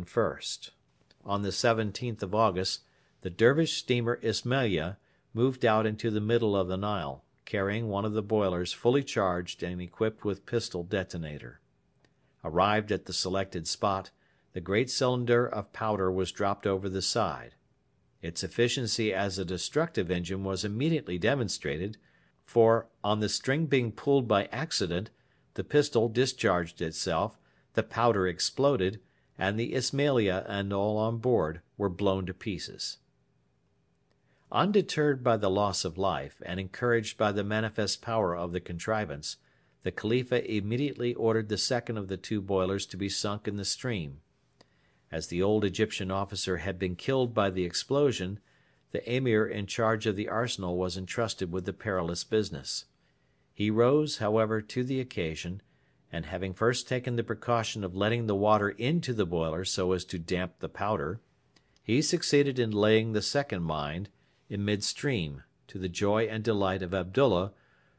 first. On the 17th of August, the Dervish steamer Ismailia moved out into the middle of the Nile, carrying one of the boilers fully charged and equipped with pistol detonator. Arrived at the selected spot, the great cylinder of powder was dropped over the side. Its efficiency as a destructive engine was immediately demonstrated, for, on the string being pulled by accident, the pistol discharged itself, the powder exploded, and the Ismailia and all on board were blown to pieces. Undeterred by the loss of life, and encouraged by the manifest power of the contrivance, the Khalifa immediately ordered the second of the two boilers to be sunk in the stream. As the old Egyptian officer had been killed by the explosion, the Emir in charge of the arsenal was entrusted with the perilous business. He rose, however, to the occasion, and having first taken the precaution of letting the water into the boiler so as to damp the powder, he succeeded in laying the second mine in midstream, to the joy and delight of Abdullah,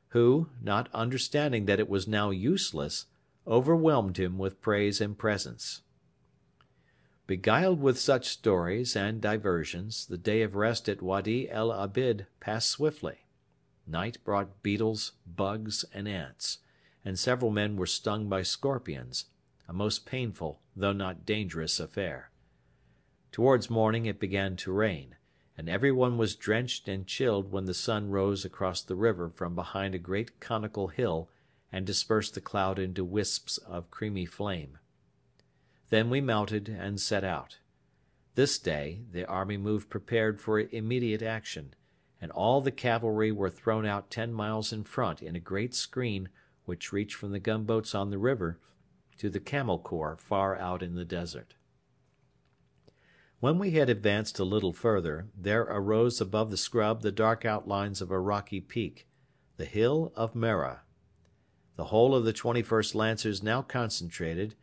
who, not understanding that it was now useless, overwhelmed him with praise and presents. Beguiled with such stories and diversions, the day of rest at Wadi el Abid passed swiftly. Night brought beetles, bugs, and ants, and several men were stung by scorpions, a most painful though not dangerous affair. Towards morning it began to rain, and everyone was drenched and chilled when the sun rose across the river from behind a great conical hill and dispersed the cloud into wisps of creamy flame. Then we mounted and set out. This day the army moved prepared for immediate action, and all the cavalry were thrown out 10 miles in front in a great screen which reached from the gunboats on the river to the Camel Corps far out in the desert. When we had advanced a little further, there arose above the scrub the dark outlines of a rocky peak, the hill of Mera. The whole of the 21st Lancers now concentrated,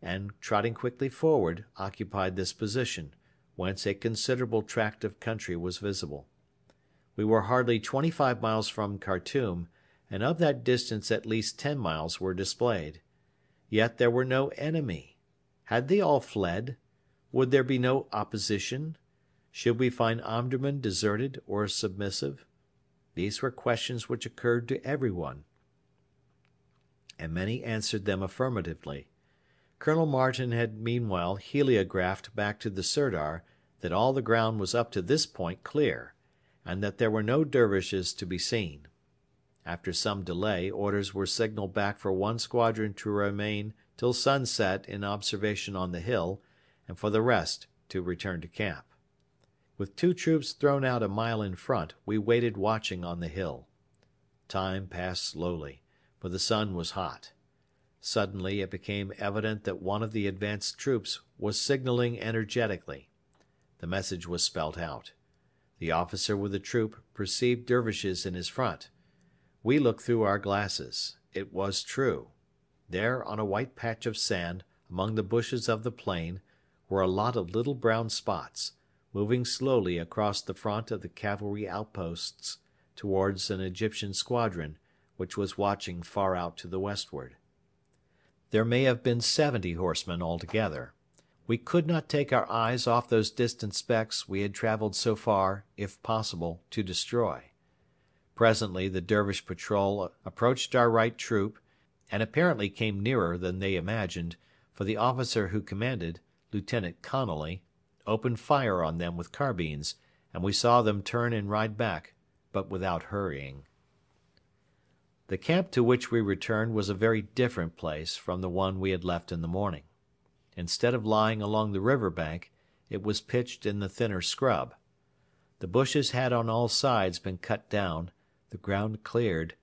and, trotting quickly forward, occupied this position, whence a considerable tract of country was visible. We were hardly 25 miles from Khartoum, and of that distance at least 10 miles were displayed. Yet there were no enemy. Had they all fled? Would there be no opposition? Should we find Omdurman deserted or submissive? These were questions which occurred to everyone, and many answered them affirmatively. Colonel Martin had meanwhile heliographed back to the Sirdar that all the ground was up to this point clear, and that there were no Dervishes to be seen. After some delay, orders were signalled back for one squadron to remain till sunset in observation on the hill, and for the rest to return to camp. With two troops thrown out a mile in front, we waited watching on the hill. Time passed slowly, for the sun was hot. Suddenly it became evident that one of the advanced troops was signalling energetically. The message was spelt out. The officer with the troop perceived Dervishes in his front. We looked through our glasses. It was true. There, on a white patch of sand, among the bushes of the plain, were a lot of little brown spots, moving slowly across the front of the cavalry outposts towards an Egyptian squadron which was watching far out to the westward. There may have been 70 horsemen altogether. We could not take our eyes off those distant specks we had travelled so far, if possible, to destroy. Presently the Dervish patrol approached our right troop, and apparently came nearer than they imagined, for the officer who commanded, Lieutenant Connolly, opened fire on them with carbines, and we saw them turn and ride back, but without hurrying. The camp to which we returned was a very different place from the one we had left in the morning. Instead of lying along the river bank, it was pitched in the thinner scrub. The bushes had on all sides been cut down, the ground cleared,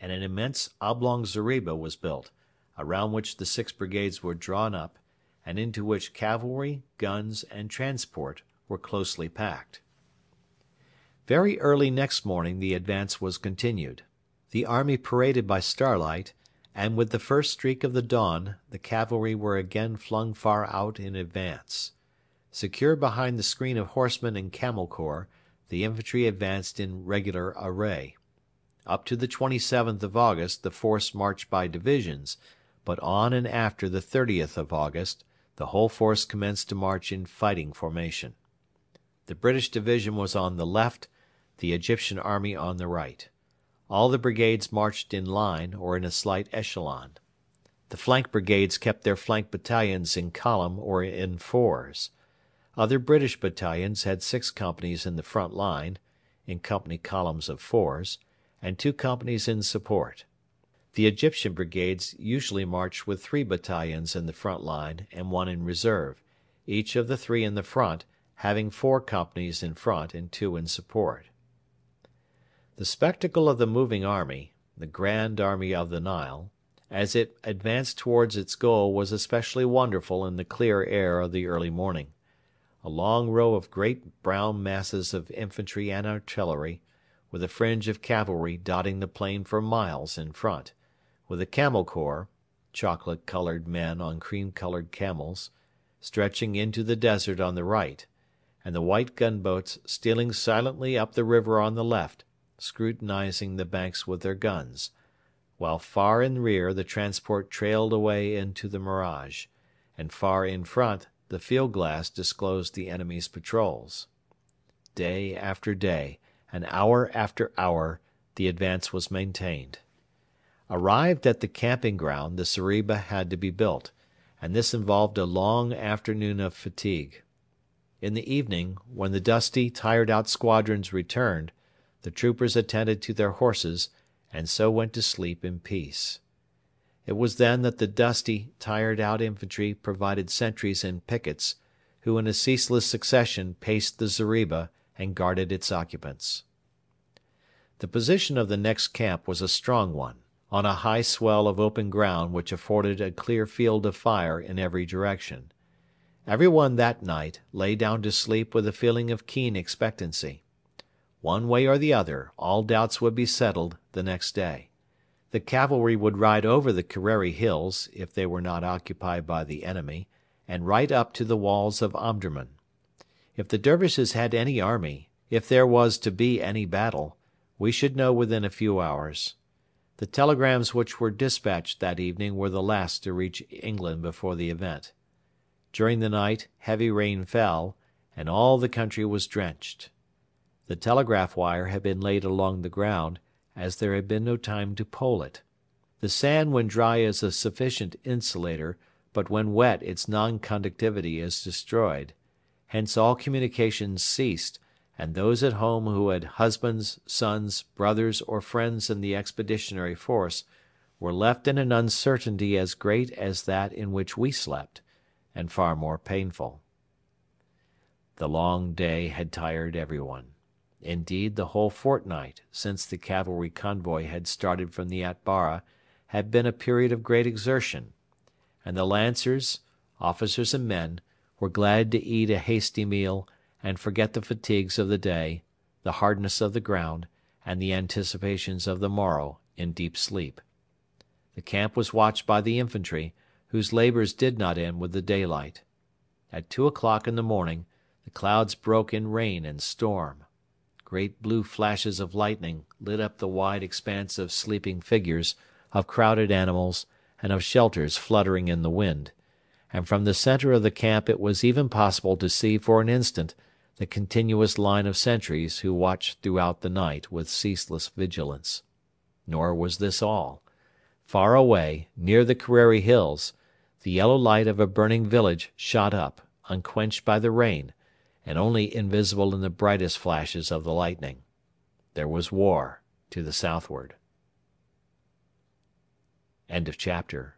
and an immense oblong zeriba was built, around which the 6 brigades were drawn up, and into which cavalry, guns, and transport were closely packed. Very early next morning the advance was continued. The army paraded by starlight, and with the first streak of the dawn the cavalry were again flung far out in advance. Secure behind the screen of horsemen and camel corps, the infantry advanced in regular array. Up to the 27th of August the force marched by divisions, but on and after the 30th of August the whole force commenced to march in fighting formation. The British division was on the left, the Egyptian army on the right. All the brigades marched in line or in a slight echelon. The flank brigades kept their flank battalions in column or in fours. Other British battalions had 6 companies in the front line, in company columns of fours, and 2 companies in support. The Egyptian brigades usually marched with 3 battalions in the front line and 1 in reserve, each of the 3 in the front having 4 companies in front and 2 in support. The spectacle of the moving army, the Grand Army of the Nile, as it advanced towards its goal was especially wonderful in the clear air of the early morning. A long row of great brown masses of infantry and artillery, with a fringe of cavalry dotting the plain for miles in front, with a camel corps, chocolate-coloured men on cream-coloured camels, stretching into the desert on the right, and the white gunboats stealing silently up the river on the left, scrutinising the banks with their guns, while far in rear the transport trailed away into the mirage, and far in front the field glass disclosed the enemy's patrols. Day after day, and hour after hour, the advance was maintained. Arrived at the camping ground, the zeriba had to be built, and this involved a long afternoon of fatigue. In the evening, when the dusty, tired-out squadrons returned, the troopers attended to their horses, and so went to sleep in peace. It was then that the dusty, tired-out infantry provided sentries and pickets, who in a ceaseless succession paced the zeriba and guarded its occupants. The position of the next camp was a strong one, on a high swell of open ground which afforded a clear field of fire in every direction. Everyone that night lay down to sleep with a feeling of keen expectancy. One way or the other, all doubts would be settled the next day. The cavalry would ride over the Kerreri hills, if they were not occupied by the enemy, and right up to the walls of Omdurman. If the Dervishes had any army, if there was to be any battle, we should know within a few hours. The telegrams which were dispatched that evening were the last to reach England before the event. During the night heavy rain fell, and all the country was drenched. The telegraph wire had been laid along the ground, as there had been no time to pole it. The sand when dry is a sufficient insulator, but when wet its non-conductivity is destroyed. Hence all communications ceased, and those at home who had husbands, sons, brothers, or friends in the expeditionary force were left in an uncertainty as great as that in which we slept, and far more painful. The long day had tired everyone. Indeed, the whole fortnight since the cavalry convoy had started from the Atbara had been a period of great exertion, and the Lancers, officers and men, were glad to eat a hasty meal and forget the fatigues of the day, the hardness of the ground, and the anticipations of the morrow in deep sleep. The camp was watched by the infantry, whose labours did not end with the daylight. At 2 o'clock in the morning the clouds broke in rain and storm. Great blue flashes of lightning lit up the wide expanse of sleeping figures, of crowded animals, and of shelters fluttering in the wind, and from the centre of the camp it was even possible to see for an instant the continuous line of sentries who watched throughout the night with ceaseless vigilance. Nor was this all. Far away, near the Kerreri hills, the yellow light of a burning village shot up, unquenched by the rain, and only invisible in the brightest flashes of the lightning. There was war to the southward. End of chapter.